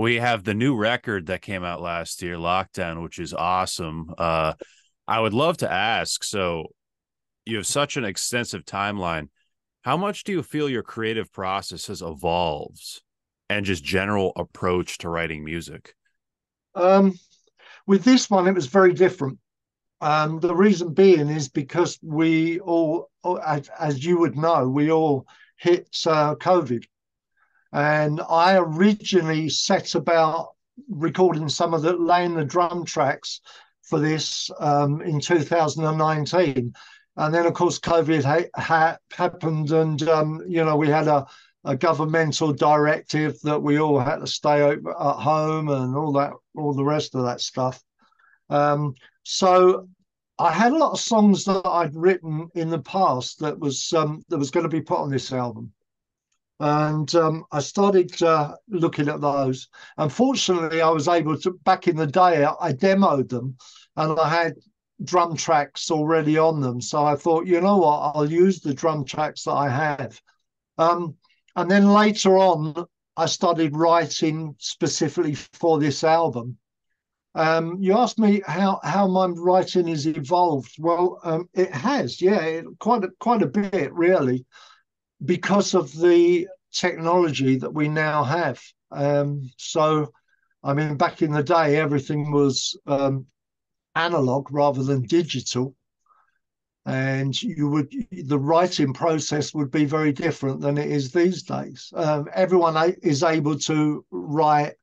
We have the new record that came out last year, Lockdown, which is awesome. I would love to ask, so you have such an extensive timeline. How much do you feel your creative process has evolved and just general approach to writing music? Um, with this one, it was very different. The reason being is because we all, as you would know, we all hit COVID. And I originally set about recording some of laying the drum tracks for this in 2019. And then, of course, COVID happened, and we had a governmental directive that we all had to stay at home and all the rest of that stuff. So I had a lot of songs that I'd written in the past that was going to be put on this album, and I started looking at those. Unfortunately, I was able to, back in the day, I demoed them and I had drum tracks already on them. So I thought, you know what, I'll use the drum tracks that I have. Um, and then later on, I started writing specifically for this album. You asked me how my writing has evolved. Well, it has, yeah, quite a bit, really, because of the technology that we now have. So, I mean, back in the day, everything was analog rather than digital, and the writing process would be very different than it is these days. Everyone is able to write,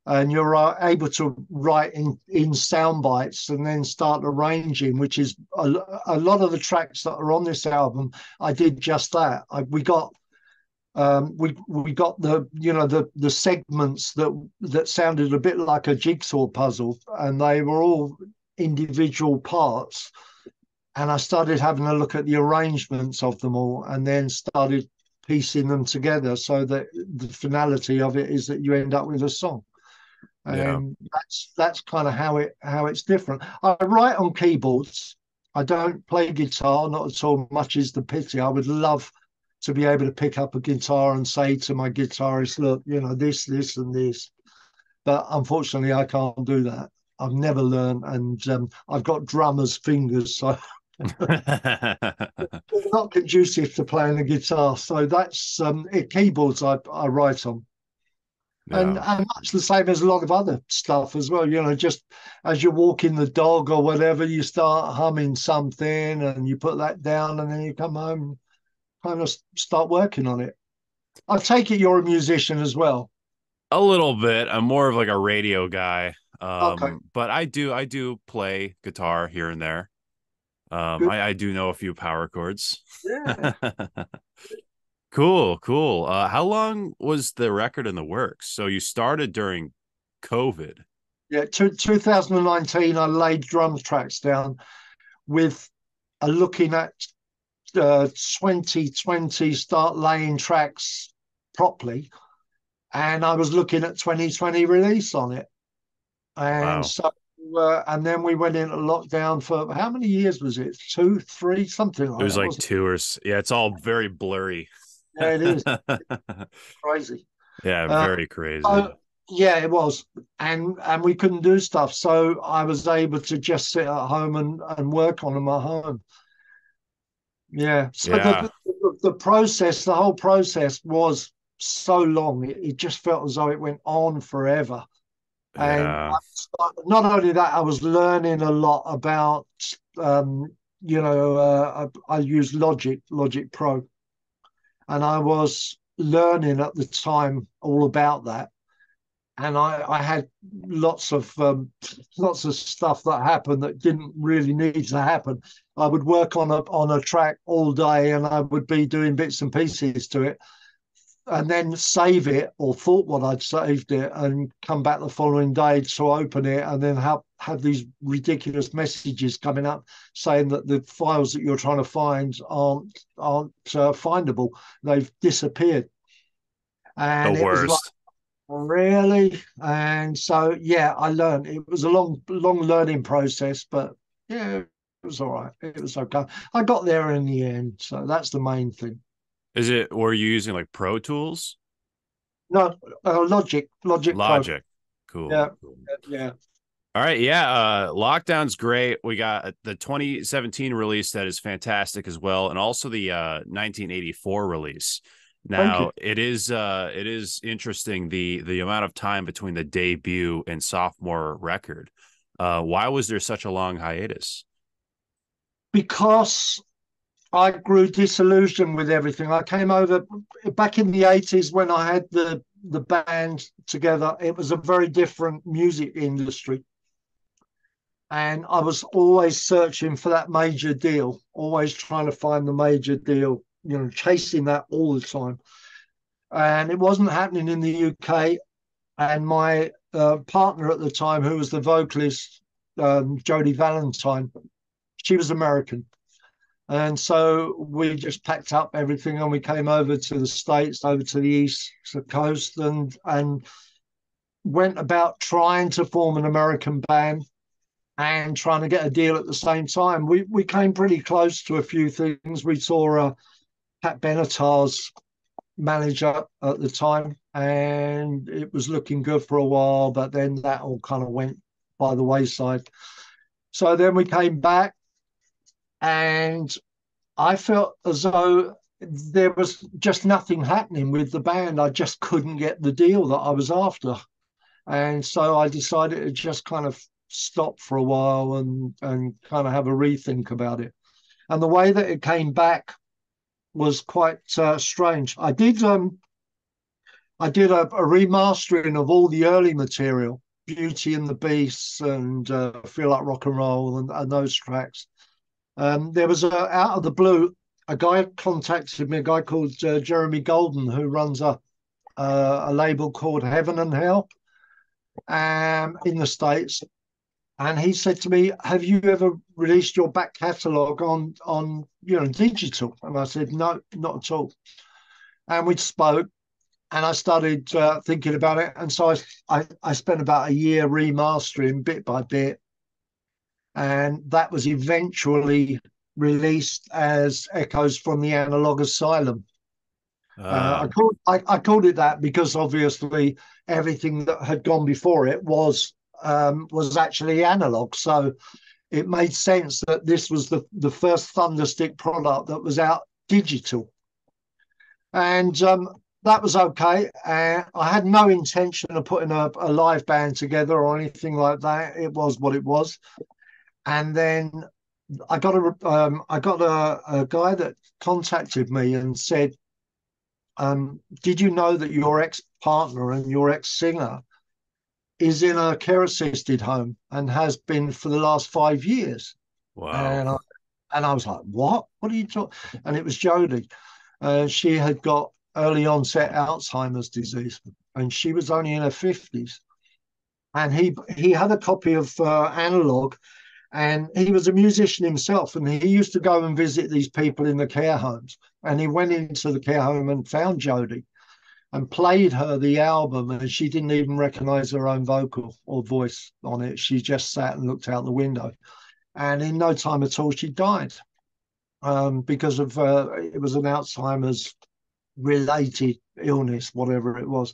and you're able to write in sound bites and then start arranging, which is a lot of the tracks that are on this album. I did just that. We got the segments that sounded a bit like a jigsaw puzzle, and they were all individual parts. And I started having a look at the arrangements of them all, and then started piecing them together so that the finality of it is that you end up with a song. Yeah. And that's kind of how it's different. I write on keyboards. I don't play guitar, not at all. Much is the pity. I would love to be able to pick up a guitar and say to my guitarist, look, this, and this. But unfortunately, I can't do that. I've never learned, and I've got drummer's fingers, so it's not conducive to playing the guitar. So that's keyboards I write on. Yeah. And much the same as a lot of other stuff as well. Just as you're walking the dog or whatever, you start humming something and you put that down, and then you come home, kind of start working on it. I take it you're a musician as well. A little bit. I'm more of like a radio guy. Okay, But I do play guitar here and there. good. I do know a few power chords. Yeah, Cool, cool. How long was the record in the works? So you started during COVID. yeah. 2019, I laid drum tracks down with looking at 2020 start laying tracks properly, and I was looking at 2020 release on it. And Wow. so, and then we went into lockdown for how many years was it? Two, three, something It like was that, like wasn't tours. Yeah, it's all very blurry. it? Yeah, it is crazy. Yeah, Uh, very crazy. so yeah, it was, and we couldn't do stuff, so I was able to just sit at home and work on them at home. Yeah. So Yeah. the process, the whole process was so long. It just felt as though it went on forever. And Yeah. not only that, I was learning a lot about, um, I use Logic Pro, and I was learning at the time all about that. And I had lots of lots of stuff that happened that didn't really need to happen. I would work on a track all day, and I would be doing bits and pieces to it, and then save it, or thought what I'd saved it, and come back the following day to open it, and then have these ridiculous messages coming up saying that the files that you're trying to find aren't findable. They've disappeared, The and it was like, worst. really. And so yeah, I learned. It was a long learning process, but yeah, it was all right. It was okay. I got there in the end, so that's the main thing. Were you using like Pro Tools? No, Logic Pro. Logic. Cool. Yeah, Cool. yeah. All right, yeah, Lockdown's great. We got the 2017 release that is fantastic as well, and also the 1984 release. Thank you. Now, it is interesting the amount of time between the debut and sophomore record. Why was there such a long hiatus? Because I grew disillusioned with everything. I came over back in the 80s when I had the band together. It was a very different music industry. And I was always searching for that major deal, always trying to find the major deal, chasing that all the time. And it wasn't happening in the UK. And my partner at the time, who was the vocalist, Jodie Valentine, she was American. And so we just packed up everything and we came over to the States, over to the East Coast, and went about trying to form an American band and trying to get a deal at the same time. We came pretty close to a few things. We saw Pat Benatar's manager at the time, and it was looking good for a while, but then that all kind of went by the wayside. So then we came back, and I felt as though there was just nothing happening with the band. I just couldn't get the deal that I was after. And so I decided to just kind of stop for a while and kind of have a rethink about it. And the way that it came back was quite strange. I did a remastering of all the early material, Beauty and the Beast and Feel Like Rock and Roll and those tracks. There was out of the blue, a guy contacted me, a guy called Jeremy Golden, who runs a label called Heaven and Hell in the States. And he said to me, "Have you ever released your back catalogue on digital?" And I said, "No, not at all." And we spoke, and I started thinking about it. And so I spent about a year remastering bit by bit, and that was eventually released as Echoes from the Analog Asylum. Uh, I called it that because obviously everything that had gone before it was actually analog. So it made sense that this was the first Thunderstick product that was out digital. And that was okay. I had no intention of putting a live band together or anything like that. It was what it was. And then I got a guy that contacted me and said, "Did you know that your ex-partner and your ex-singer is in a care assisted home and has been for the last 5 years?" wow. And I was like, "What? What are you talking?" And it was Jodie. She had got early onset Alzheimer's disease, and she was only in her 50s. And he had a copy of Analog, and he was a musician himself, and he used to go and visit these people in the care homes. And he went into the care home and found Jodie and played her the album, and she didn't even recognize her own vocal or voice on it. She just sat and looked out the window, and in no time at all she died, because of it was an Alzheimer's related illness, whatever it was.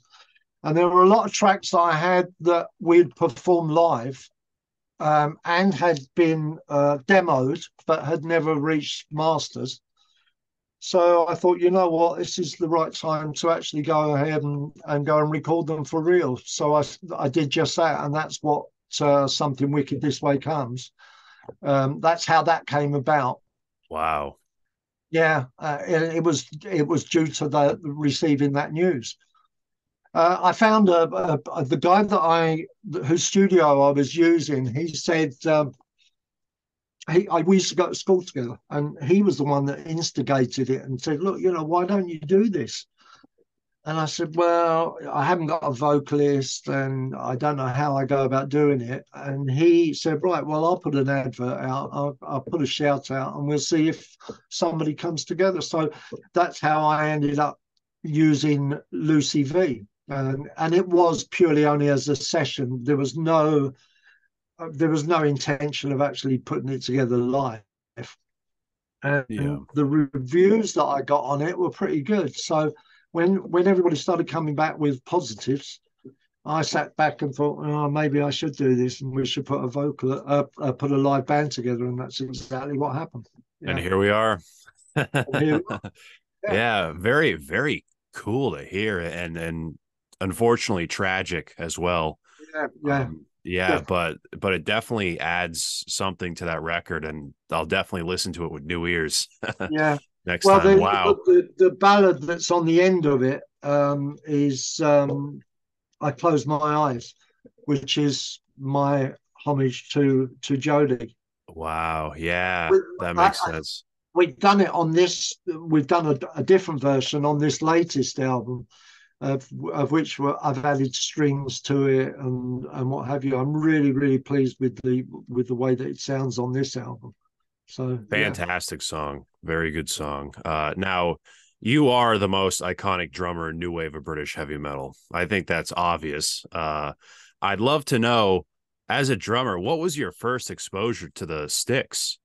And there were a lot of tracks that I had that we'd performed live, and had been demoed but had never reached masters. So I thought, you know what, this is the right time to actually go ahead and go and record them for real. So I did just that, and that's what Something Wicked This Way Comes. That's how that came about. Wow. Yeah, it was due to the receiving that news. I found the guy whose studio I was using. He said we used to go to school together, and he was the one that instigated it and said, "Look, why don't you do this?" And I said, "Well, I haven't got a vocalist, and I don't know how I go about doing it." And he said, "Right, well, I'll put an advert out. I'll put a shout out, and we'll see if somebody comes together." So that's how I ended up using Lucy V. And it was purely only as a session. There was no intention of actually putting it together live. Yeah. And the reviews that I got on it were pretty good. So when everybody started coming back with positives, I sat back and thought, oh, maybe I should do this, and we should put put a live band together, and that's exactly what happened. And Yeah, here we are. and here we are. Yeah, Yeah, very, very cool to hear, and unfortunately tragic as well. yeah, yeah, Yeah, yeah. but it definitely adds something to that record, and I'll definitely listen to it with new ears Yeah. next Well, time. Wow. the ballad that's on the end of it is "I Close My Eyes," which is my homage to Jodie. Wow. Yeah, We, that I, makes sense. we've done it on this. We've done a different version on this latest album, of which I've added strings to it and what have you. I'm really really pleased with the way that it sounds on this album. So yeah. Fantastic song. Very good song. Now you are the most iconic drummer in new wave of British heavy metal. I think that's obvious. I'd love to know, as a drummer, what was your first exposure to the sticks?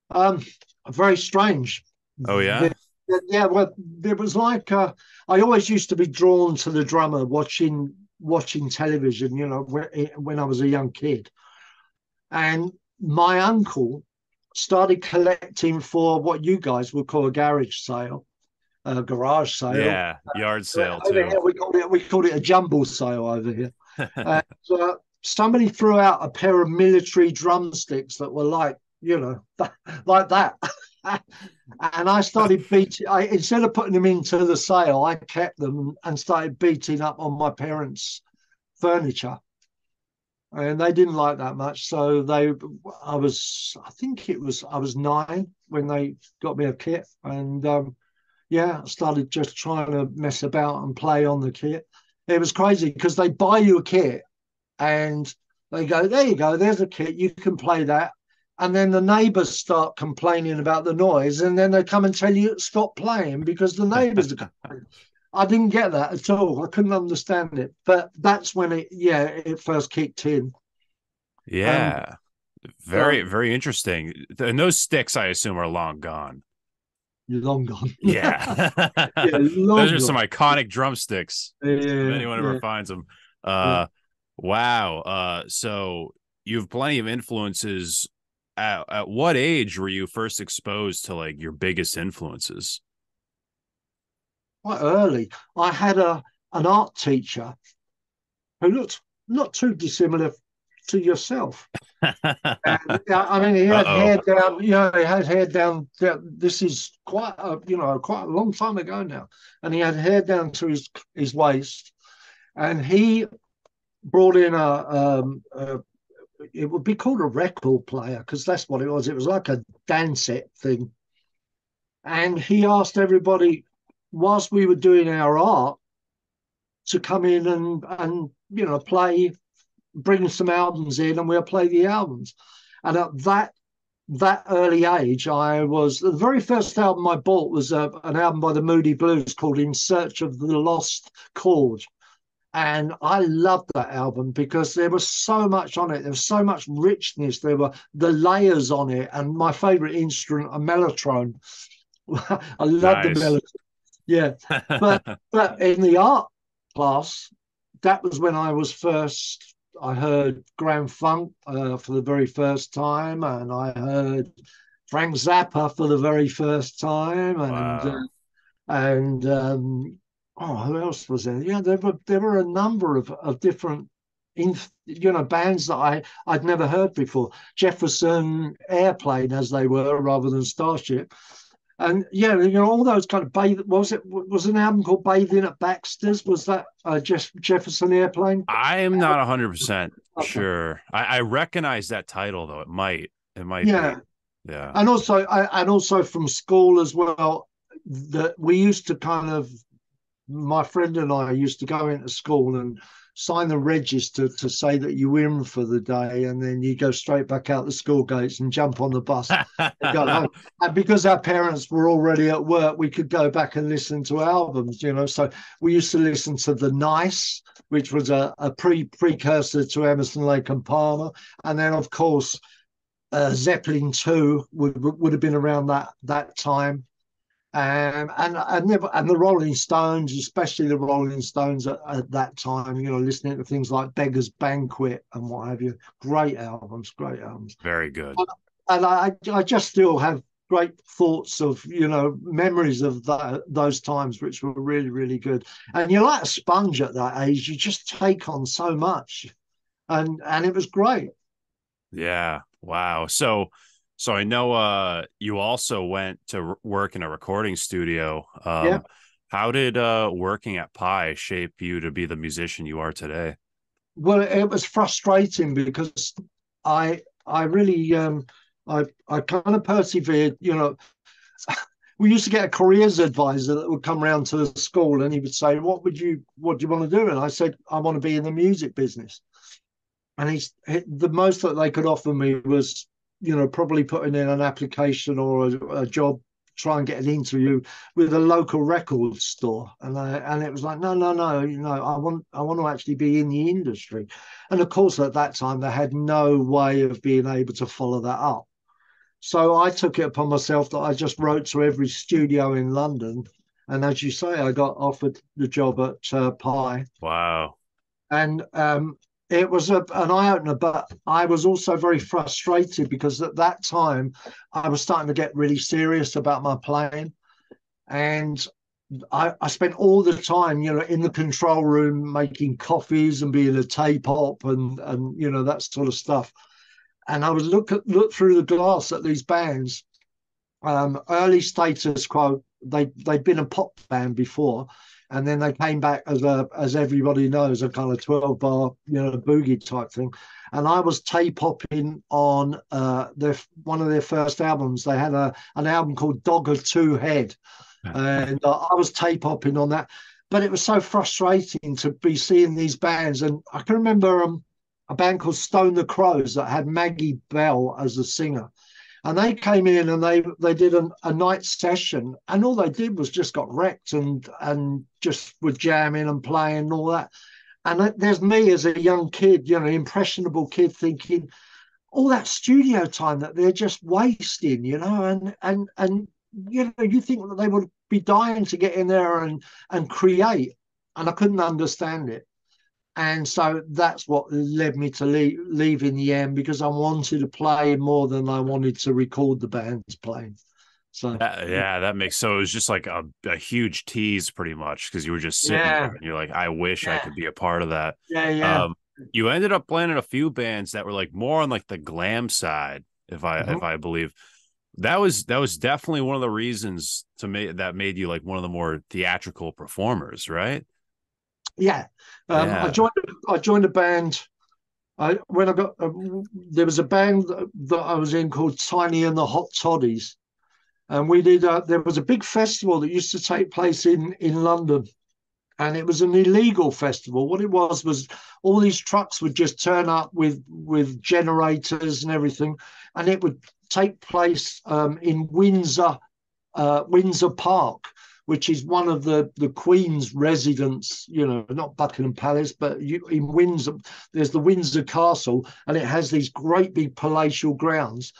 Um, Very strange. Oh yeah. Yeah, well, there was like I always used to be drawn to the drummer watching television. When I was a young kid, and my uncle started collecting for what you guys would call a garage sale, a garage sale. Yeah, yard sale Over too. here, we called it a jumble sale over here. And somebody threw out a pair of military drumsticks that were like, like that. And I started beating. Instead of putting them into the sale, I kept them and started beating up on my parents' furniture, and they didn't like that much. So I think I was 9 when they got me a kit, and yeah, I started just trying to mess about and play on the kit. It was crazy because they buy you a kit and they go, there you go, there's a kit, you can play that. And then the neighbors start complaining about the noise, and then they come and tell you stop playing because the neighbors are complaining. I didn't get that at all. I couldn't understand it. But that's when it first kicked in. Um, Yeah. Very, so very interesting. And those sticks, I assume, are long gone. long gone. Yeah. Yeah, Those long are some gone. iconic drumsticks, if Yeah, anyone ever yeah, finds them. yeah. Wow. So you have plenty of influences. At what age were you first exposed to like your biggest influences? Quite early. I had an art teacher who looked not too dissimilar to yourself. And, yeah, I mean, he had Uh-oh. hair down. He had hair down. This is quite a long time ago now, and he had hair down to his waist, and he brought in it would be called a record player because that's what it was. It was like a dance set thing, and he asked everybody whilst we were doing our art to come in and play, bring some albums in, and we'll play the albums. And at that early age, the very first album I bought was an album by the Moody Blues called "In Search of the Lost Chord." And I loved that album because there was so much on it. There was so much richness. There were the layers on it, and my favorite instrument, a mellotron. I love the Nice. mellotron. Yeah, but in the art class, that was when I heard Grand Funk for the very first time, and I heard Frank Zappa for the very first time, Wow. and who else was there? Yeah, there were a number of different bands that I'd never heard before. Jefferson Airplane, as they were, rather than Starship. And yeah, all those kind of was an album called Bathing at Baxter's? Was that Jefferson Airplane? I am not 100% Okay. sure. I recognize that title though. It might be. Yeah, Yeah. and also from school as well. That we used to my friend and I used to go into school and sign the register to say that you were in for the day, and then you go straight back out the school gates and jump on the bus and go home. And because our parents were already at work, we could go back and listen to albums. So we used to listen to The Nice, which was a precursor to Emerson, Lake and Palmer, and then of course Zeppelin 2 would have been around that time. And the Rolling Stones, especially the Rolling Stones at that time, you know, listening to things like Beggar's Banquet and what have you. Great albums, great albums. Very good. And I just still have great thoughts of, you know, memories of those times, which were really, really good. And you're like a sponge at that age. You just take on so much. And it was great. Yeah. Wow. So I know you also went to work in a recording studio. Yeah. How did working at Pi shape you to be the musician you are today? Well, it was frustrating because I really I kind of persevered. You know, we used to get a careers advisor that would come around to the school and he would say, what do you want to do? And I said, I want to be in the music business. And the most that they could offer me was, you know, probably putting in an application or a job, try and get an interview with a local record store. And it was like, no, you know, I want to actually be in the industry. And of course, at that time, they had no way of being able to follow that up. So I took it upon myself that I just wrote to every studio in London. And as you say, I got offered the job at Pi. Wow. And it was an eye opener, but I was also very frustrated because at that time I was starting to get really serious about my playing. And I spent all the time, you know, in the control room making coffees and being a tape op and you know, that sort of stuff. And I would look through the glass at these bands. Early Status Quo, they'd been a pop band before, and then they came back as everybody knows, a kind of 12-bar, you know, boogie type thing. And I was tape hopping on one of their first albums. They had an album called Dog of Two Head, and I was tape hopping on that. But it was so frustrating to be seeing these bands, and I can remember a band called Stone the Crows that had Maggie Bell as a singer. And they came in and they did a night session, and all they did was just got wrecked and just were jamming and playing and all that. And there's me as a young kid, you know, impressionable kid, thinking all that studio time that they're just wasting, you know, and you know, you think that they would be dying to get in there and create, and I couldn't understand it. And so that's what led me to leave in the end, because I wanted to play more than I wanted to record the bands playing. So Yeah, that makes so it was just like a huge tease pretty much because you were just sitting yeah, there and you're like, I wish I yeah, could be a part of that. yeah. Um, you ended up playing in a few bands that were like more on like the glam side, if Mhm. I believe. That was definitely one of the reasons to make that made you like one of the more theatrical performers, right? Yeah. Yeah. I joined a band. When I got there was a band that I was in called Tiny and the Hot Toddies, and we did. There was a big festival that used to take place in London, and it was an illegal festival. What it was all these trucks would just turn up with generators and everything, and it would take place in Windsor Park, which is one of the Queen's residence, you know, not Buckingham Palace, but in Windsor, there's the Windsor Castle, and it has these great big palatial grounds.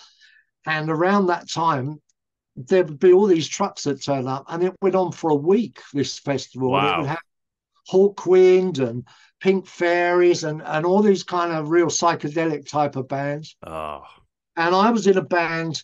And around that time, there would be all these trucks that turn up, and it went on for a week, this festival, and it would Wow. have Hawkwind and Pink Fairies and all these kind of real psychedelic type of bands. Oh, And I was in a band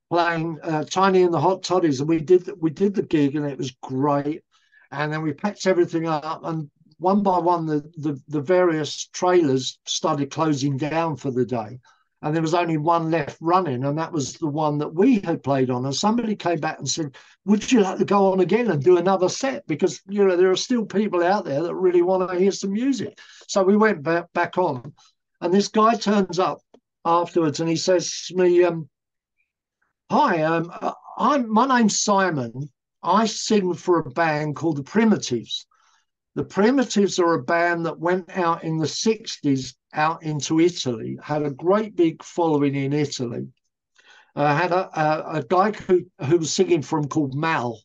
playing Tiny and the Hot Toddies, and we did the gig, and it was great. And then we packed everything up, and one by one, the various trailers started closing down for the day, and there was only one left running, and that was the one that we had played on. And somebody came back and said, "Would you like to go on again and do another set? Because you know there are still people out there that really want to hear some music." So we went back on, and this guy turns up afterwards, and he says to me, "Hi, my name's Simon. I sing for a band called the Primitives. The Primitives are a band that went out in the 60s out into Italy, had a great big following in Italy. Had a guy who was singing for them called Mal.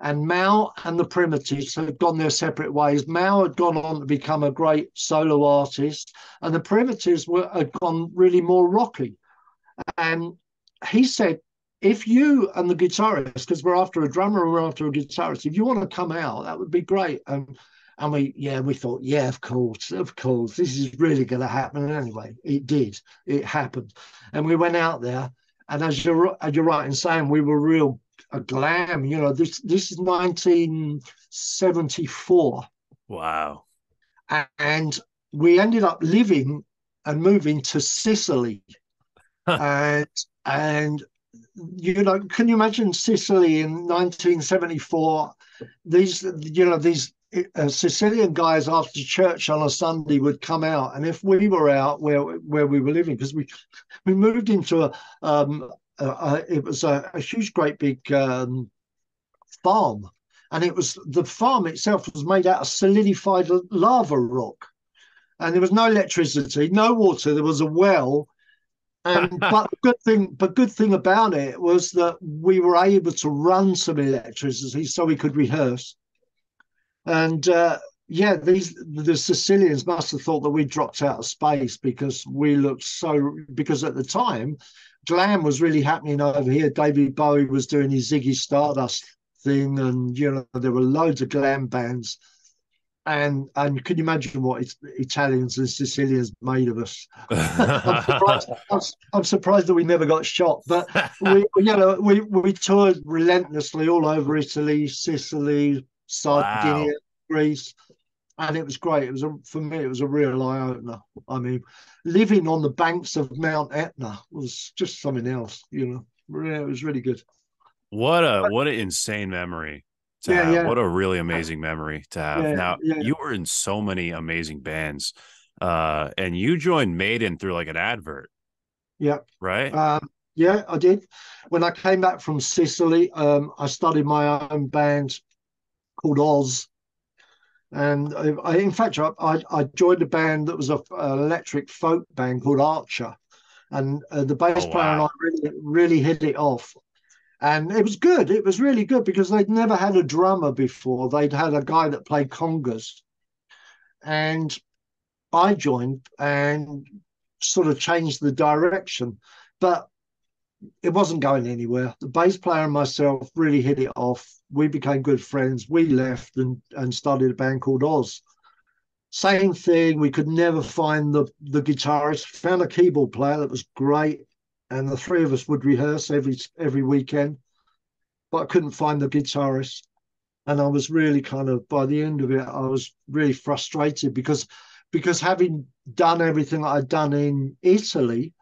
And Mal and the Primitives had gone their separate ways. Mal had gone on to become a great solo artist, and the Primitives had gone really more rocky. And he said, if you and the guitarist, because we're after a drummer and we're after a guitarist, if you want to come out, that would be great. And we thought, yeah, of course, this is really going to happen. And anyway, it did. It happened, and we went out there. And as you're right in saying, we were real a glam. You know, this is 1974, Wow. and we ended up living and moving to Sicily, and and you know, can you imagine Sicily in 1974? These Sicilian guys after church on a Sunday would come out, and if we were out where we were living, because we moved into it was a huge, great big farm, and the farm itself was made out of solidified lava rock, and there was no electricity, no water. There was a well, and but good thing about it was that we were able to run some electricity so we could rehearse. And yeah, the Sicilians must have thought that we dropped out of space because we looked so. Because at the time, glam was really happening over here. David Bowie was doing his Ziggy Stardust thing, and you know there were loads of glam bands. And can you imagine what Italians and Sicilians made of us? I'm surprised. I'm surprised that we never got shot. But we toured relentlessly all over Italy, Sicily, Sardinia, Wow. Greece, and it was great. For me, it was a real eye opener. I mean, living on the banks of Mount Etna was just something else. You know, it was really good. What an insane memory to Yeah, have. yeah, What a really amazing memory to have. yeah, Now, yeah, you were in so many amazing bands. And you joined Maiden through like an advert, yeah. right? Yeah, I did. When I came back from Sicily, I started my own band called Oz. And in fact, I joined a band that was an electric folk band called Archer. And the Oh bass player and I wow. really hit it off. And it was good. It was really good because they'd never had a drummer before. They'd had a guy that played congas. And I joined and sort of changed the direction. But it wasn't going anywhere. The bass player and myself really hit it off. We became good friends. We left and started a band called Oz. Same thing. We could never find the guitarist. Found a keyboard player that was great, and the three of us would rehearse every weekend. But I couldn't find the guitarist, and I was really kind of by the end of it, I was really frustrated because having done everything I'd done in Italy,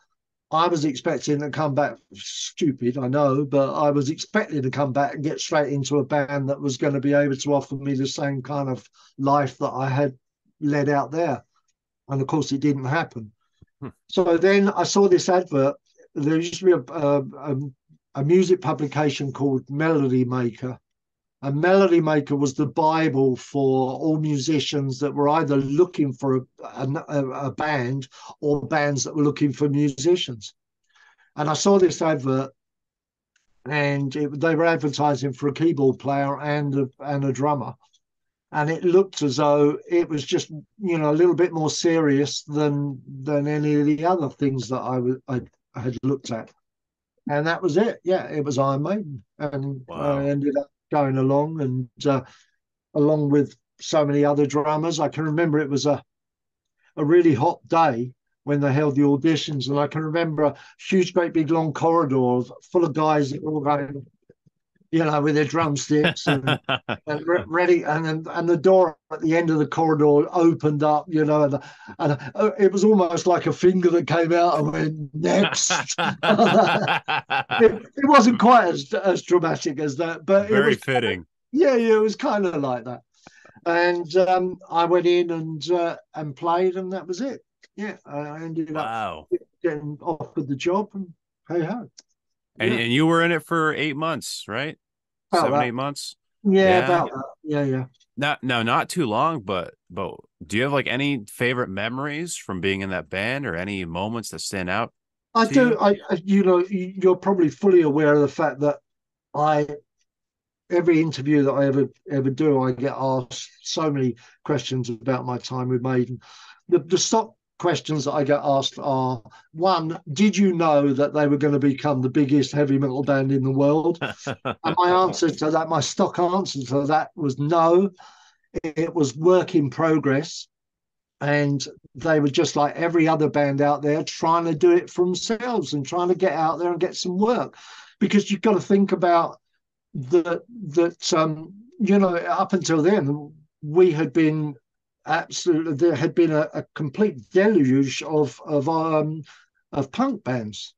I was expecting to come back. Stupid, I know, but I was expecting to come back and get straight into a band that was going to be able to offer me the same kind of life that I had led out there. And of course, it didn't happen. So then I saw this advert. There used to be a music publication called Melody Maker. And Melody Maker was the Bible for all musicians that were either looking for a band or bands that were looking for musicians. And I saw this advert, and they were advertising for a keyboard player and a drummer. And it looked as though it was just, you know, a little bit more serious than any of the other things that I had looked at. And that was it. Yeah, it was Iron Maiden, and I Wow. ended up going along, and along with so many other drummers. I can remember it was a really hot day when they held the auditions, and I can remember a huge, great big long corridor full of guys that were all going, you know, with their drumsticks and ready, and the door at the end of the corridor opened up, you know, and it was almost like a finger that came out and went next. It wasn't quite as dramatic as that, but it Very was, fitting. yeah, it was kind of like that. And I went in and played, and that was it. Yeah, I ended up Wow. getting offered the job, and hey ho, And yeah, and you were in it for 8 months, right? about Seven, that. 8 months. Yeah, Yeah. about that. Yeah, yeah. Not too long, but do you have like any favorite memories from being in that band or any moments that stand out I to do. you? You know, you're probably fully aware of the fact that I, every interview that I ever do, I get asked so many questions about my time with Maiden. The stop questions that I get asked are: one, did you know that they were going to become the biggest heavy metal band in the world? And my answer to that, my stock answer to that was no. It was work in progress. And they were just like every other band out there, trying to do it for themselves and trying to get out there and get some work. Because you've got to think about that up until then, we had been absolutely, there had been a complete deluge of punk bands.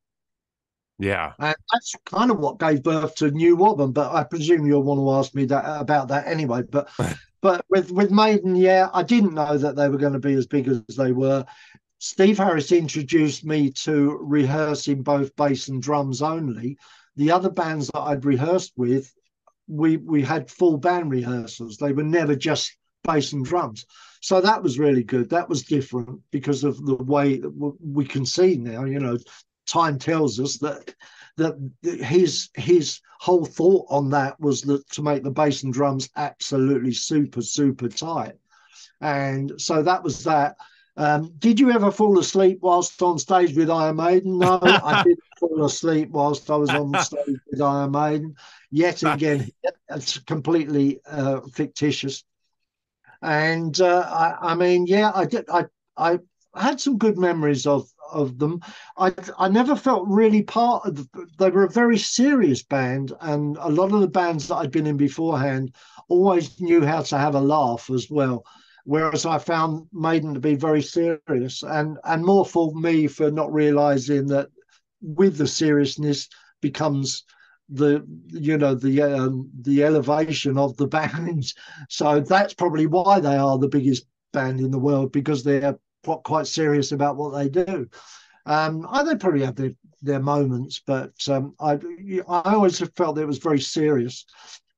Yeah. And that's kind of what gave birth to NWOBHM, but I presume you'll want to ask me about that anyway. But with Maiden, yeah, I didn't know that they were going to be as big as they were. Steve Harris introduced me to rehearsing both bass and drums only. The other bands that I'd rehearsed with, we had full band rehearsals. They were never just bass and drums. So that was really good. That was different because of the way that we can see now, time tells us that his whole thought on that was that to make the bass and drums absolutely super, super tight. And so that was that. Did you ever fall asleep whilst on stage with Iron Maiden? No, I didn't fall asleep whilst I was on stage with Iron Maiden. Yet again, it's completely fictitious. And I mean, yeah, I did. I had some good memories of them. I never felt really part of they were a very serious band, and a lot of the bands that I'd been in beforehand always knew how to have a laugh as well. Whereas I found Maiden to be very serious, and more for me for not realizing that with the seriousness becomes the elevation of the band. So that's probably why they are the biggest band in the world, because they're quite serious about what they do. They probably have their moments, but I always felt it was very serious.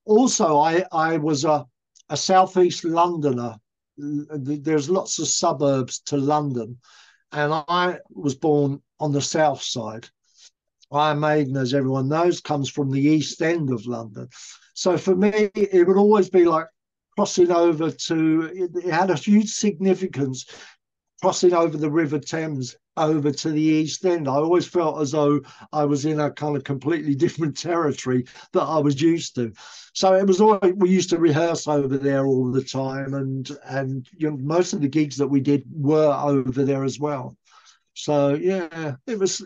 Also, I was a Southeast Londoner. There's lots of suburbs to London, and I was born on the south side. Iron Maiden, as everyone knows, comes from the East End of London. So for me, it would always be like crossing over it had a huge significance, crossing over the River Thames over to the East End. I always felt as though I was in a kind of completely different territory that I was used to. So it was always, we used to rehearse over there all the time, and most of the gigs that we did were over there as well. So yeah, it was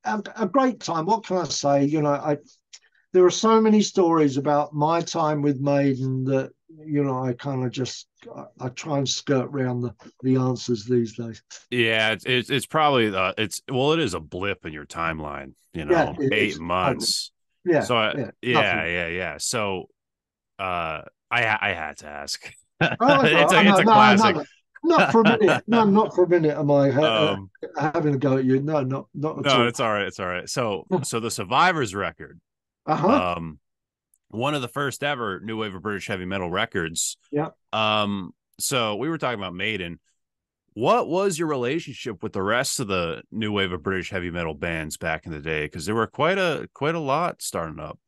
a great time. What can I say? There are so many stories about my time with Maiden that I kind of just I try and skirt around the answers these days. Yeah, it's probably it is a blip in your timeline, Yeah, it 8 months. Yeah, So nothing. yeah. So I had to ask. Oh, It's a classic. no, not for a minute. No, not for a minute. Am I Um, having a go at you? No, not at no, all. it's all right. It's all right. So the Survivors record, Uh-huh. um, one of the first ever new wave of British heavy metal records. Yeah. So we were talking about Maiden. What was your relationship with the rest of the new wave of British heavy metal bands back in the day? Because there were quite a lot starting up.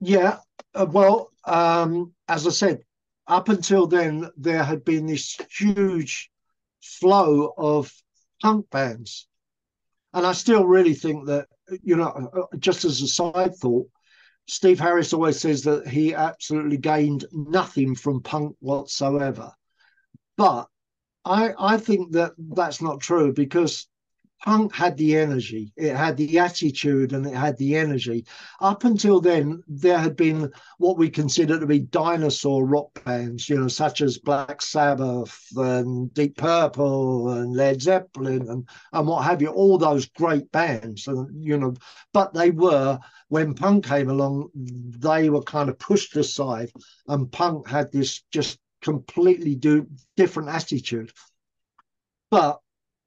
Yeah. As I said, up until then, there had been this huge flow of punk bands. And I still really think that, just as a side thought, Steve Harris always says that he absolutely gained nothing from punk whatsoever. But I think that that's not true, because punk had the energy, it had the attitude, and it had the energy. Up until then, there had been what we consider to be dinosaur rock bands, such as Black Sabbath and Deep Purple and Led Zeppelin and what have you, all those great bands. And but they were, when punk came along, they were kind of pushed aside, and punk had this just completely different attitude. But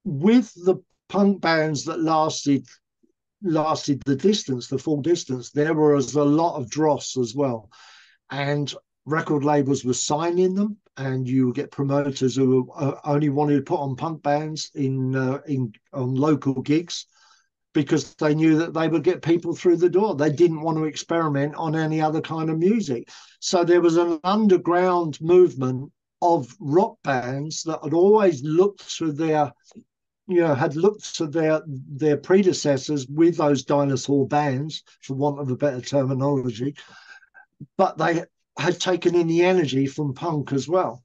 with the punk bands that lasted the distance, the full distance, there was a lot of dross as well, and record labels were signing them, and you would get promoters who only wanted to put on punk bands on local gigs, because they knew that they would get people through the door. They didn't want to experiment on any other kind of music. So there was an underground movement of rock bands that had always looked to their, had looked to their predecessors with those dinosaur bands, for want of a better terminology, but they had taken in the energy from punk as well.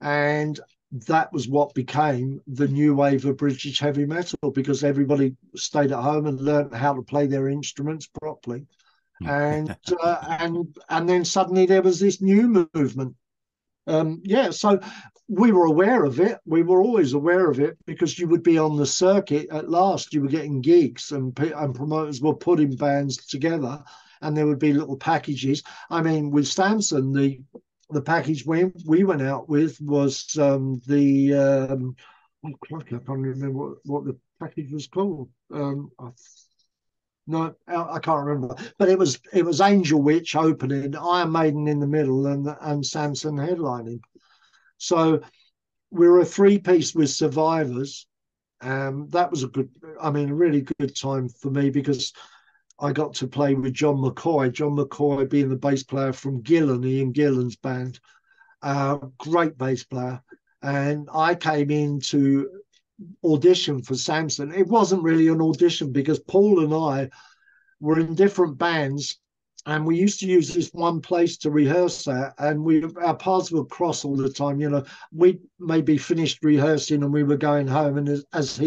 And that was what became the new wave of British heavy metal, because everybody stayed at home and learned how to play their instruments properly. And then suddenly there was this new movement. So we were aware of it. We were always aware of it, because you would be on the circuit at last. You were getting gigs, and promoters were putting bands together, and there would be little packages. I mean, with Samson, the package we went out with was oh, crikey, I can't remember what the package was called. No, I can't remember. But it was Angel Witch opening, Iron Maiden in the middle, and Samson headlining. So we were a three-piece with Survivors. That was a really good time for me, because I got to play with John McCoy. John McCoy being the bass player from Gillan, Ian Gillan's band. Great bass player. And I came in to audition for Samson. It wasn't really an audition, because Paul and I were in different bands, and we used to use this one place to rehearse at, and our paths would cross all the time. We maybe finished rehearsing and we were going home, and as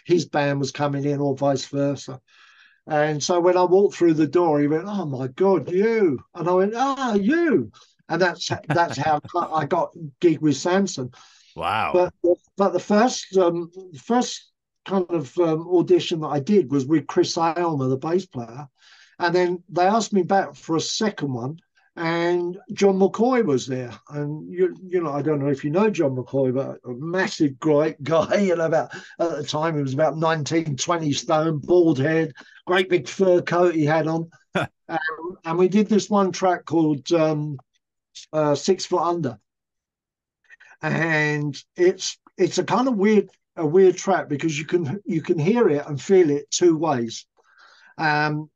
his band was coming in, or vice versa. And so when I walked through the door, he went, "Oh my God, you!" And I went, "Ah, you!" And that's how I got gig with Samson. Wow. But the first kind of audition that I did was with Chris Aylmer, the bass player, and then they asked me back for a second one, and John McCoy was there. And I don't know if you know John McCoy, but a massive, great guy. About at the time he was about 19, 20 stone, bald head, great big fur coat he had on, and we did this one track called 6 Foot Under. And it's a kind of weird track, because you can hear it and feel it two ways. One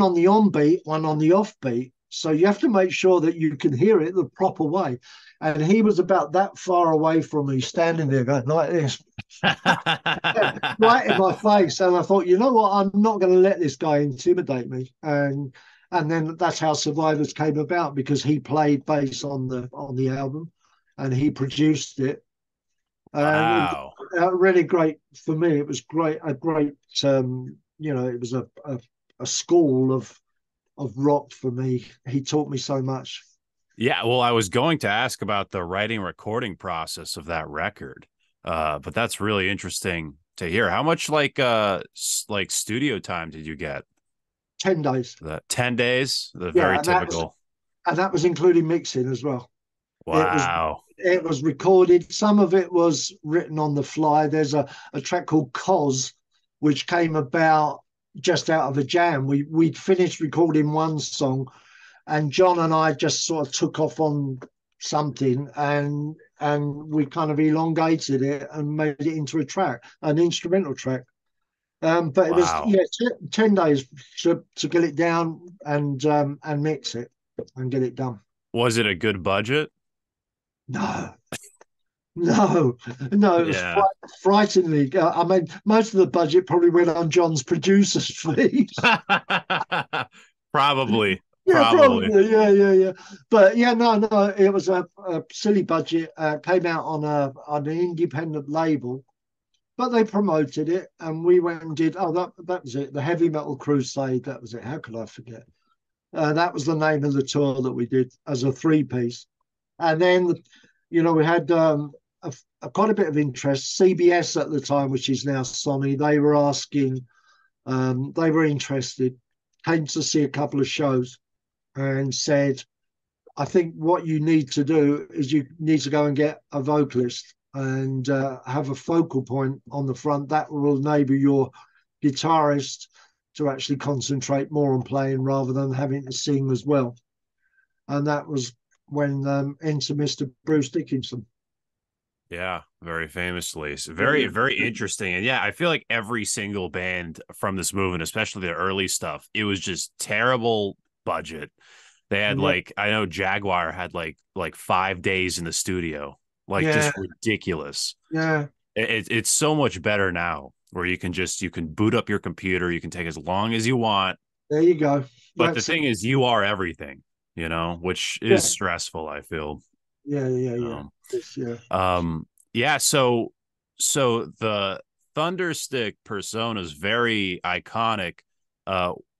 on the on beat, one on the off beat. So you have to make sure that you can hear it the proper way. And he was about that far away from me, standing there going like this, right in my face. And I thought, you know what, I'm not going to let this guy intimidate me. And then that's how Survivors came about, because he played bass on the album, and he produced it. Wow. Really great for me. It was great. It was a school of rock for me. He taught me so much. Yeah, well, I was going to ask about the writing recording process of that record, but that's really interesting to hear. How much like studio time did you get? 10 days. 10 days, very typical. And that was including mixing as well. Wow. It was recorded. Some of it was written on the fly. There's a track called Cos, which came about just out of a jam. We'd finished recording one song, and John and I just sort of took off on something, and we kind of elongated it and made it into a track, an instrumental track. But it was 10 days to get it down and mix it and get it done. Was it a good budget? No. It was frighteningly. I mean, most of the budget probably went on John's producer's fees. Probably. Yeah, probably. Yeah. But no, it was a silly budget. Came out on an independent label, but they promoted it, and we went and did. Oh, that was it. The Heavy Metal Crusade. That was it. How could I forget? That was the name of the tour that we did as a three-piece. And then, we had quite a bit of interest. CBS at the time, which is now Sony, they were asking, they were interested, came to see a couple of shows and said, I think what you need to do is you need to go and get a vocalist and have a focal point on the front. That will enable your guitarist to actually concentrate more on playing rather than having to sing as well. And that was when enter Mr. Bruce Dickinson. Yeah, very famously. So very, very interesting. And yeah, I feel like every single band from this movement, especially the early stuff, it was just terrible budget. They had I know Jaguar had like 5 days in the studio. like Yeah, just ridiculous. yeah. It's so much better now where you can boot up your computer, you can take as long as you want. There you go. But the That's it. thing is, you are everything, which is Yeah, stressful, I feel. yeah, yeah, yeah. Um, It's, yeah. yeah, so the Thunderstick persona is very iconic.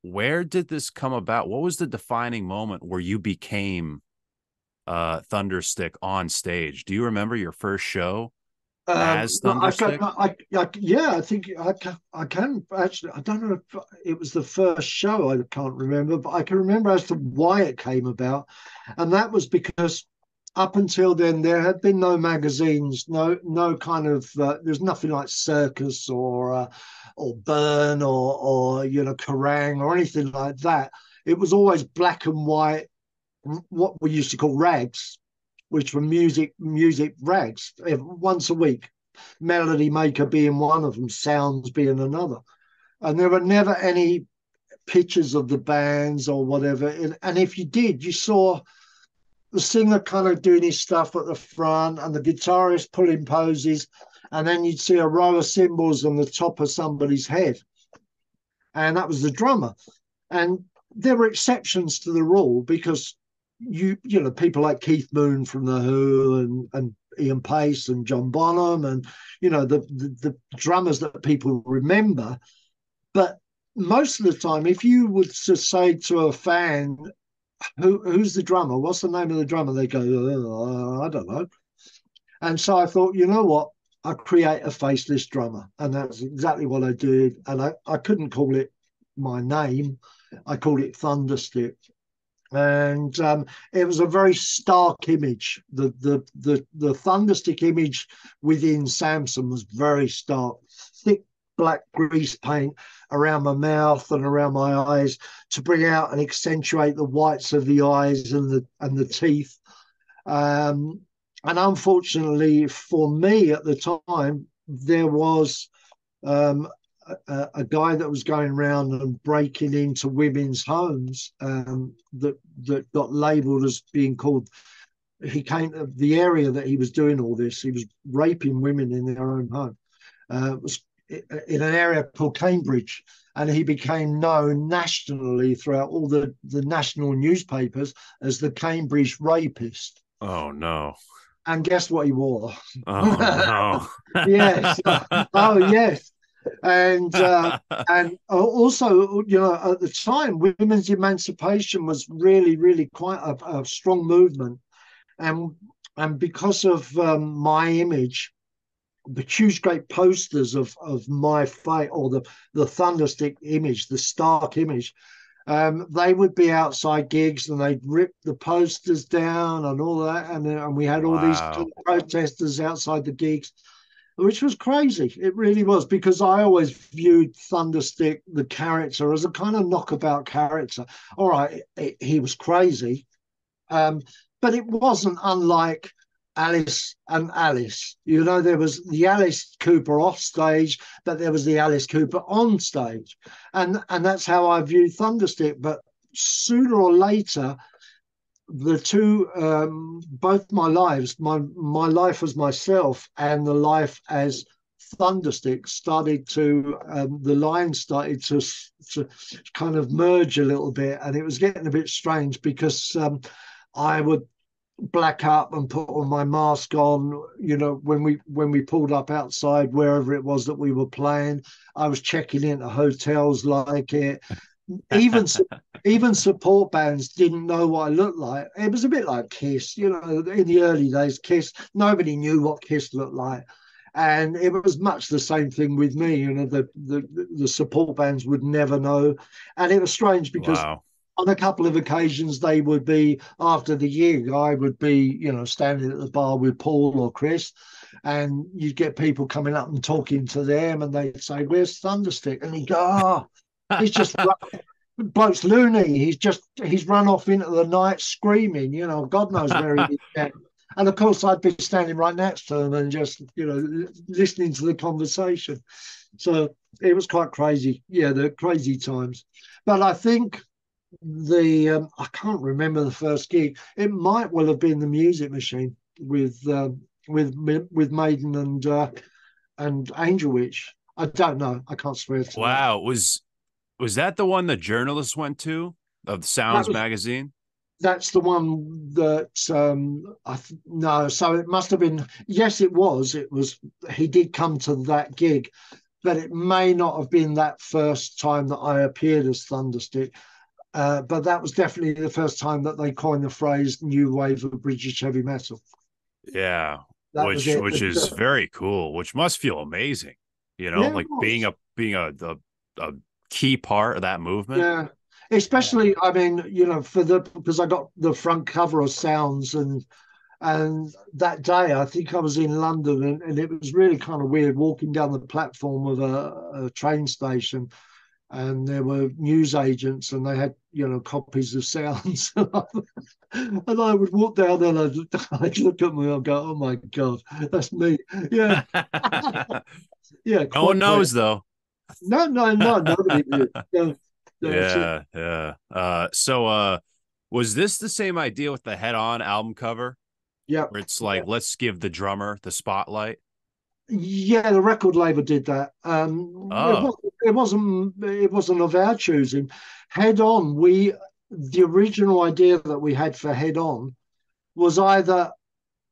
Where did this come about? What was the defining moment where you became Thunderstick on stage? Do you remember your first show as No, Thunderstick? yeah, I think I can actually. I don't know if it was the first show. I can't remember, but I can remember as to why it came about, and that was because up until then there had been no magazines, no kind of. There's nothing like Circus or Burn or Kerrang or anything like that. It was always black and white, what we used to call rags, which were music rags, once a week. Melody Maker being one of them, Sounds being another. And there were never any pictures of the bands or whatever. And if you did, you saw the singer kind of doing his stuff at the front and the guitarist pulling poses. And then you'd see a row of cymbals on the top of somebody's head. And that was the drummer. And there were exceptions to the rule because people like Keith Moon from the Who and Ian Pace and John Bonham and the drummers that people remember. But most of the time, if you would just say to a fan, who's the drummer? What's the name of the drummer? They go, I don't know. And so I thought, you know what? I create a faceless drummer. And that's exactly what I did. And I couldn't call it my name. I called it Thunderstick. And it was a very stark image. The Thunderstick image within Samson was very stark. Thick black grease paint around my mouth and around my eyes to bring out and accentuate the whites of the eyes and the teeth. And unfortunately for me at the time, there was a guy that was going around and breaking into women's homes that got labelled as being called. He came the area that he was doing all this. He was raping women in their own home. Was in an area called Cambridge, and he became known nationally throughout all the national newspapers as the Cambridge rapist. Oh no. And guess what he wore? Oh Yes. Oh yes. And no. also, at the time, women's emancipation was really, really quite a strong movement, and because of my image, the huge, great posters of my fight or the Thunderstick image, the stark image, they would be outside gigs and they'd rip the posters down and all that, and we had all these Wow. protesters outside the gigs, which was crazy. It really was, because I always viewed Thunderstick, the character, as a kind of knockabout character. All right, he was crazy, but it wasn't unlike Alice and Alice. There was the Alice Cooper off stage, but there was the Alice Cooper on stage. And that's how I viewed Thunderstick. But sooner or later, the two, both my lives, my life as myself and the life as Thunderstick started to, the lines started to kind of merge a little bit, and it was getting a bit strange because I would black up and put on my mask on, when we pulled up outside wherever it was that we were playing. I was checking into hotels like it. even even support bands didn't know what I looked like. It was a bit like Kiss, in the early days. Kiss, nobody knew what Kiss looked like, and it was much the same thing with me. The support bands would never know, and it was strange because Wow. on a couple of occasions they would be, after the gig, I would be, standing at the bar with Paul or Chris, and you'd get people coming up and talking to them, and they'd say, "Where's Thunderstick?" And he'd go, "Ah, he's just bloke's loony. He's run off into the night screaming. God knows where he is." And of course, I'd be standing right next to him and just, listening to the conversation. So it was quite crazy. Yeah, the crazy times. But I think I can't remember the first gig. It might well have been the Music Machine with with Maiden and Angel Witch. I don't know. I can't swear to that. Wow. Was that the one the journalist went to of the That Sounds was magazine? that's the one that no. So it must have been. Yes, it was. It was. He did come to that gig, but it may not have been that first time that I appeared as Thunderstick. But that was definitely the first time that they coined the phrase "new wave of British heavy metal." Yeah. That was it. Which is very cool, which must feel amazing, Yeah, it like was. being a key part of that movement. Yeah, especially I mean, for the because I got the front cover of Sounds, and that day I think I was in London, and it was really kind of weird walking down the platform of a train station, and there were news agents, and they had copies of Sounds, and I would walk down there, and I'd look at me and go, "Oh my God, that's me." Yeah, yeah, No one quite. knows though. No, no, no, nobody did. No, no, it's it. Yeah, yeah. Was this the same idea with the Head On album cover Yeah, where it's yeah. like, let's give the drummer the spotlight? Yeah, the record label did that. Oh, It wasn't of our choosing. Head On, the original idea that we had for Head On was either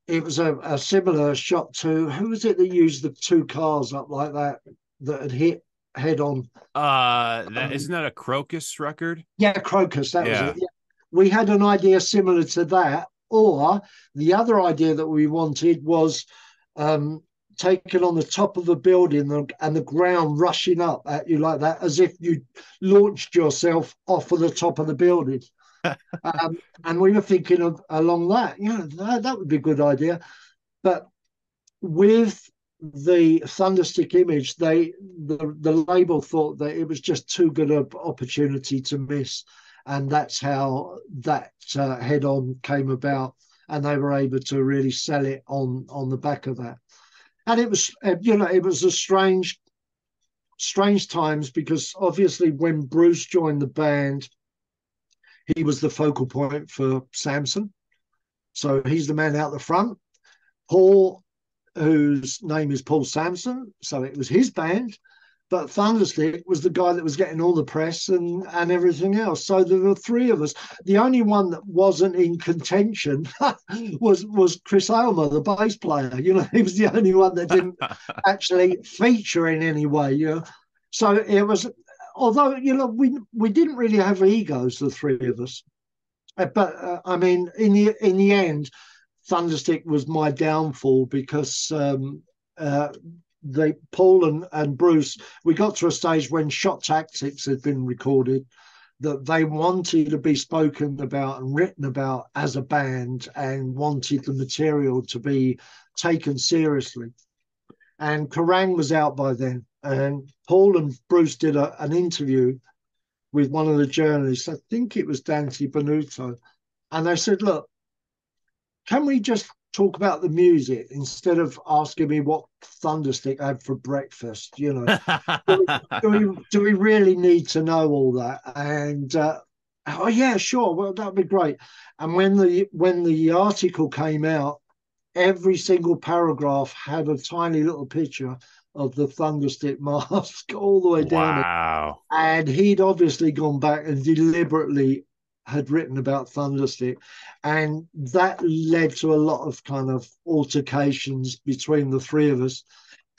it was a similar shot to who was it that used the two cars up like that had hit Head On. that Um, isn't that a Crocus record? yeah, Crocus, that was it. Yeah. Yeah. We had an idea similar to that, or the other idea that we wanted was um, taken on the top of a building and the ground rushing up at you like that, as if you launched yourself off of the top of the building. And we were thinking of along that, that would be a good idea. But with the Thunderstick image, the label thought that it was just too good an opportunity to miss, and that's how that head on came about, and they were able to really sell it on the back of that. And it was it was a strange times because obviously when Bruce joined the band, he was the focal point for Samson, so he's the man out the front. Paul, whose name is Paul Samson, so it was his band, but Thunderstick was the guy that was getting all the press and everything else. So there were three of us. The only one that wasn't in contention was Chris Aylmer, the bass player. He was the only one that didn't actually feature in any way. So it was, although we didn't really have egos, the three of us. But I mean, in the end, Thunderstick was my downfall because Paul and Bruce, we got to a stage when Shot Tactics had been recorded that they wanted to be spoken about and written about as a band and wanted the material to be taken seriously. And Kerrang was out by then, and Paul and Bruce did an interview with one of the journalists. I think it was Dante Benuto, and they said, "Look, can we just talk about the music instead of asking me what Thunderstick had for breakfast? Do we really need to know all that?" And oh yeah, sure. Well, that'd be great. And when the article came out, every single paragraph had a tiny little picture of the Thunderstick mask all the way down it. Wow. And he'd obviously gone back and deliberately had written about Thunderstick, and that led to a lot of kind of altercations between the three of us.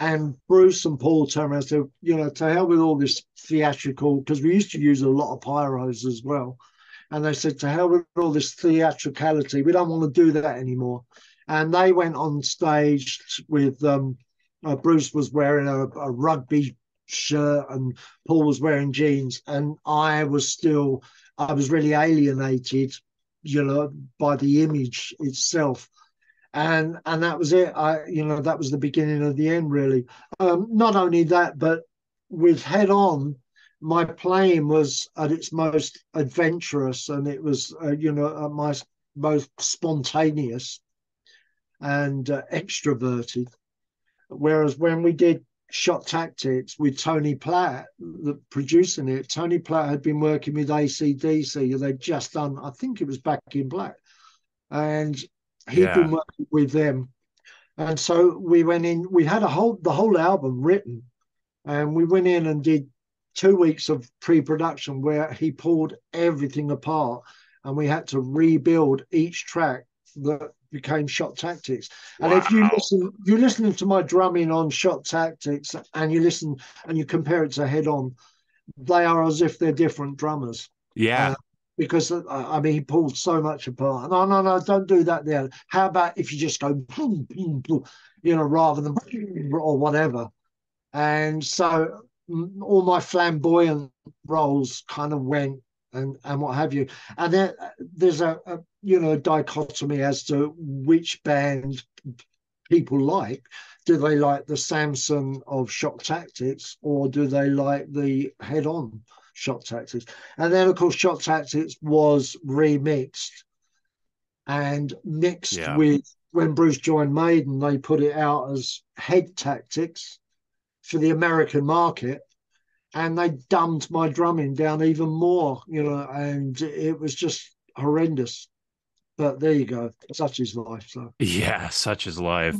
And Bruce and Paul turned around and said, to hell with all this theatrical, because we used to use a lot of pyros as well. And they said, to hell with all this theatricality. We don't want to do that anymore. And they went on stage with Bruce was wearing a rugby shirt and Paul was wearing jeans, and I was really alienated, by the image itself. And that was it. That was the beginning of the end, really. Not only that, but with Head On, my playing was at its most adventurous, and it was, at my most spontaneous and extroverted. Whereas when we did Shot Tactics with Tony Platt, producing it, Tony Platt had been working with AC/DC. They'd just done, I think it was Back in Black, and he'd been Yeah. working with them. And so we went in. We had the whole album written, and we went in and did 2 weeks of pre-production where he pulled everything apart, and we had to rebuild each track that became Shot Tactics. And if Wow. you listen to my drumming on Shot Tactics, and you listen and you compare it to Head On, they are as if they're different drummers. Yeah. Uh, because I mean, he pulled so much apart. No, no, no, don't do that there. How about if you just go boom, boom, boom, rather than or whatever. And so all my flamboyant roles kind of went and what have you. And then there's a dichotomy as to which band people like. Do they like the Samson of Shock Tactics, or do they like the Head On Shock Tactics? And then, of course, Shock Tactics was remixed and mixed Yeah. with, when Bruce joined Maiden, they put it out as Head Tactics for the American market. And they dumbed my drumming down even more, and it was just horrendous. But there you go. Such is life. So Yeah, such is life.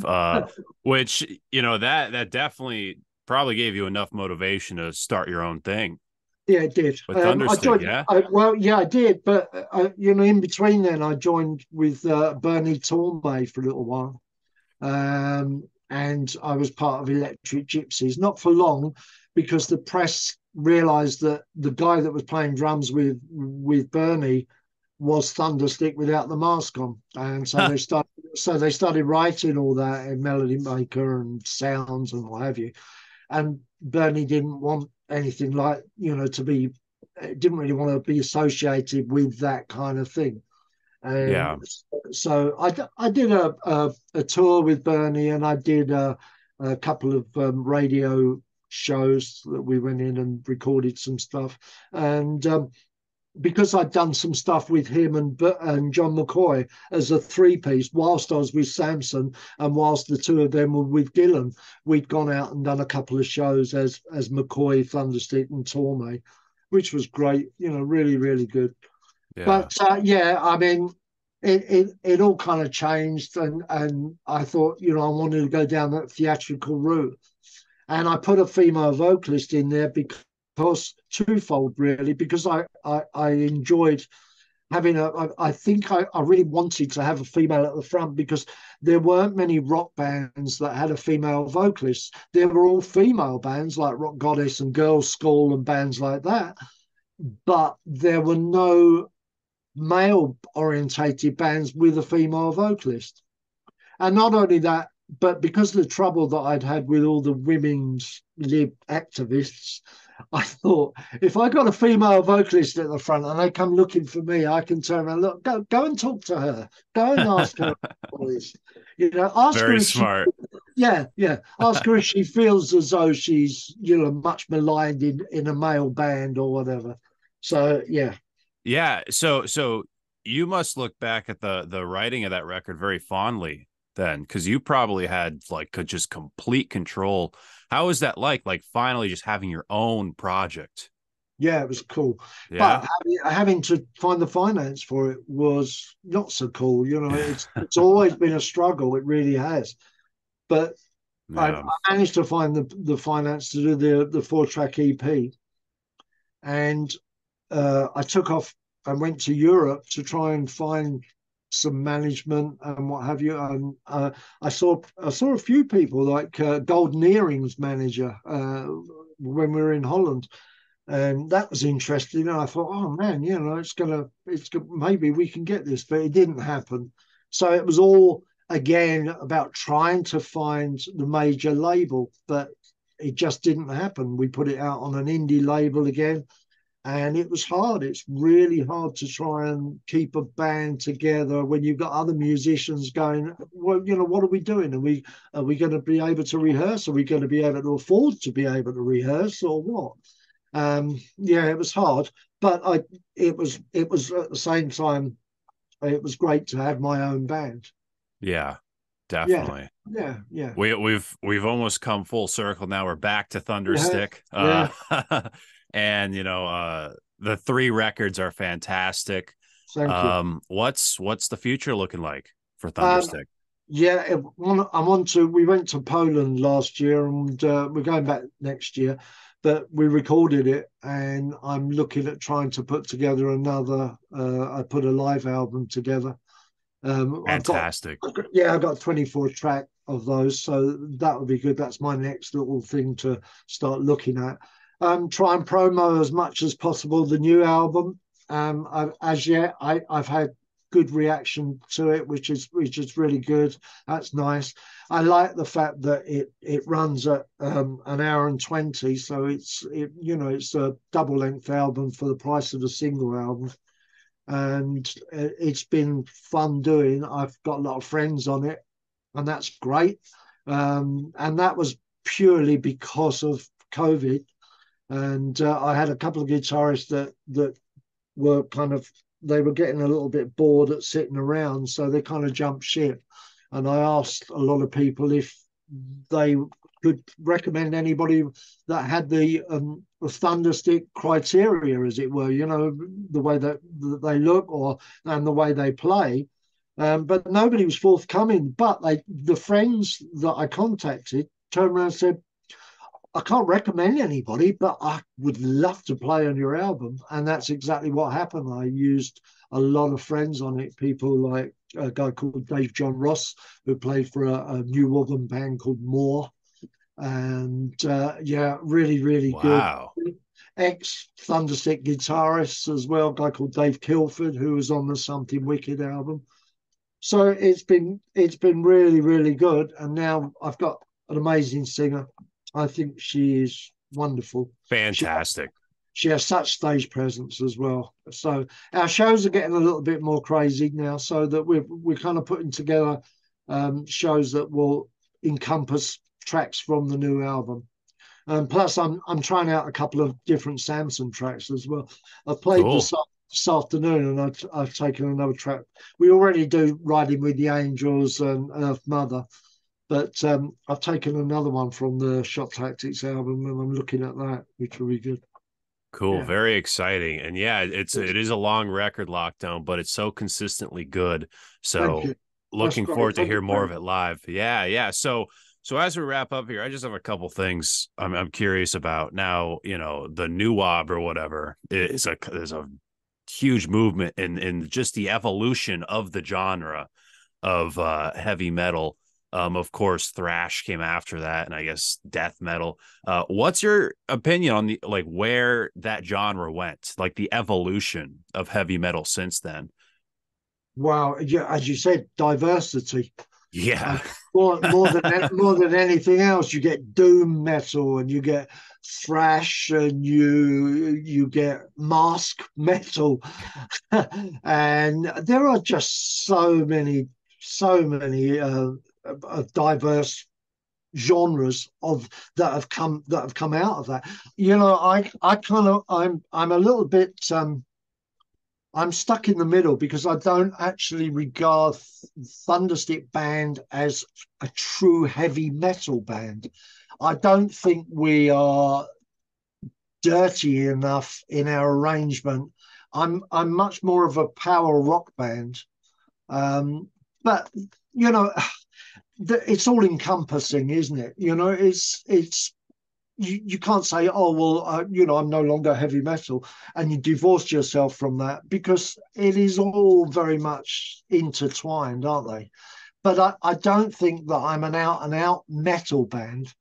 Which, that definitely probably gave you enough motivation to start your own thing yeah, it did. with I Thunderstick, joined. yeah? Well, yeah, I did. But in between then, I joined with Bernie Tormey for a little while, and I was part of Electric Gypsies. Not for long, because the press realised that the guy that was playing drums with Bernie was Thunderstick without the mask on, and so they started writing all that in Melody Maker and sounds and what have you. And Bernie didn't want anything like to be, didn't really want to be associated with that kind of thing. And Yeah. so I did a tour with Bernie, and I did a couple of radio shows that we went in and recorded some stuff. And because I'd done some stuff with him and John McCoy as a three-piece, whilst I was with Samson and whilst the two of them were with Gillan, we'd gone out and done a couple of shows as McCoy, Thunderstick, and Torme, which was great. Really, really good. Yeah. But yeah, I mean, it all kind of changed, and I thought, I wanted to go down that theatrical route, and I put a female vocalist in there because twofold really, because I enjoyed having I think I really wanted to have a female at the front, because there weren't many rock bands that had a female vocalist. They were all female bands like Rock Goddess and Girls School and bands like that, but there were no male orientated bands with a female vocalist. And not only that, but because of the trouble that I'd had with all the women's lib activists, I thought, if I got a female vocalist at the front and they come looking for me, I can turn around, look, go and talk to her, go and ask her, boys. Ask her Very if she, smart. yeah, yeah, ask her if she feels as though she's, much maligned in a male band or whatever. So yeah, Yeah. So you must look back at the writing of that record very fondly then, because you probably had like just complete control. How is that like finally just having your own project? yeah, it was cool. Yeah. But having to find the finance for it was not so cool. It's always been a struggle. It really has. But Yeah. I managed to find the finance to do the 4-track EP, and I took off and went to Europe to try and find some management and what have you. And I saw a few people like Golden Earrings manager when we were in Holland, and that was interesting. And I thought, oh man, maybe we can get this, but it didn't happen. So it was all again about trying to find the major label, but it just didn't happen. We put it out on an indie label again, and it was hard. It's really hard to try and keep a band together when you've got other musicians going, well, what are we doing? Are we going to be able to rehearse? Are we going to be able to afford to be able to rehearse, or what? Yeah, it was hard, but it was at the same time, it was great to have my own band. Yeah. Yeah, Definitely. yeah, yeah, We've almost come full circle now. We're back to yeah, Thunderstick. yeah. And the three records are fantastic. Thank you. What's the future looking like for Um, Thunderstick? Yeah, I'm on to. We went to Poland last year, and we're going back next year. But we recorded it, and I'm looking at trying to put together another. I put a live album together. I've got, Fantastic. yeah, I've got 24 track of those, so that would be good. That's my next little thing to start looking at. Try and promo as much as possible the new album. As yet, I've had good reaction to it, which is really good. That's nice. I like the fact that it runs at an hour and 20, so it's a double length album for the price of a single album, and it's been fun doing. I've got a lot of friends on it, and that's great. And that was purely because of COVID. And I had a couple of guitarists that were they were getting a little bit bored at sitting around, so they kind of jumped ship. And I asked a lot of people if they could recommend anybody that had the Thunderstick criteria, as it were, the way that they look and the way they play. But nobody was forthcoming. But the friends that I contacted turned around and said, I can't recommend anybody, but I would love to play on your album. And that's exactly what happened. I used a lot of friends on it, people like a guy called Dave John Ross, who played for a NWOBHM band called More. And yeah, really, really good. Wow. Ex-Thunderstick guitarist as well, a guy called Dave Kilford, who was on the Something Wicked album. So it's been really, really good. And now I've got an amazing singer. I think she is wonderful. She Fantastic. she has such stage presence as well. So our shows are getting a little bit more crazy now, so that we're kind of putting together shows that will encompass tracks from the new album. And plus, I'm trying out a couple of different Samson tracks as well. I've played Cool. this afternoon, and I've taken another track. We already do "Riding with the Angels" and "Earth Mother," but I've taken another one from the Shot Tactics album, and I'm looking at that, which will be good. Cool. Yeah, Very exciting. And yeah, yes. it is a long record, Lockdown, but it's so consistently good. Thank So you. That's looking great. forward to Thank you hear more very of it much. live. Yeah, yeah. So as we wrap up here, I just have a couple things I'm curious about. Now, the new wob or whatever is a huge movement in just the evolution of the genre of heavy metal. Of course, thrash came after that, and I guess death metal. What's your opinion on the where that genre went, like the evolution of heavy metal since then? Wow, yeah, as you said, diversity. Yeah, And more than anything else, you get doom metal and you get thrash and you get mask metal, and there are just so many of diverse genres of that have come out of that. I kind of I'm a little bit I'm stuck in the middle because I don't actually regard Thunderstick Band as a true heavy metal band. I don't think we are dirty enough in our arrangement. I'm much more of a power rock band, but you know, it's all encompassing, isn't it? It's you can't say, oh well, I'm no longer heavy metal, and you divorced yourself from that, because it is all very much intertwined, aren't they? But I don't think that I'm an out and out metal band.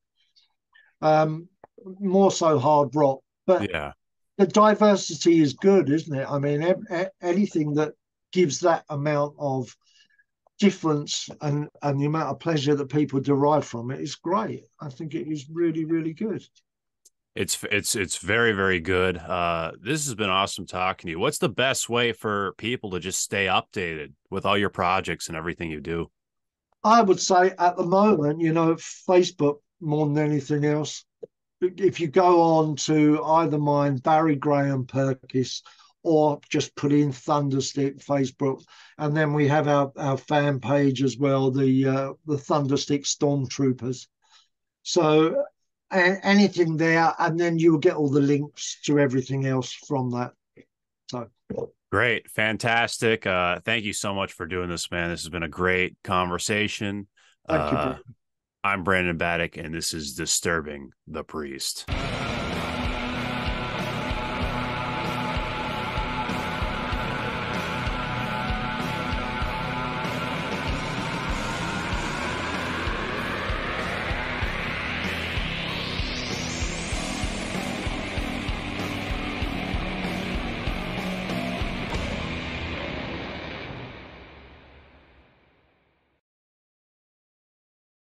Um, More so hard rock, but yeah. the diversity is good, isn't it? I mean, anything that gives that amount of difference and the amount of pleasure that people derive from it is great. I think it is really, really good. It's very, very good. This has been awesome talking to you. What's the best way for people to just stay updated with all your projects and everything you do? I would say at the moment, Facebook more than anything else. If you go on to either mine, Barry Graham Perkis, or just put in Thunderstick Facebook, and then we have our fan page as well, the Thunderstick Stormtroopers. So anything there, and then you'll get all the links to everything else from that. So Great. Fantastic. Thank you so much for doing this, man. This has been a great conversation. Thank you, Uh, Brandon. I'm Brandon Battick, and this is Disturbing the Priest.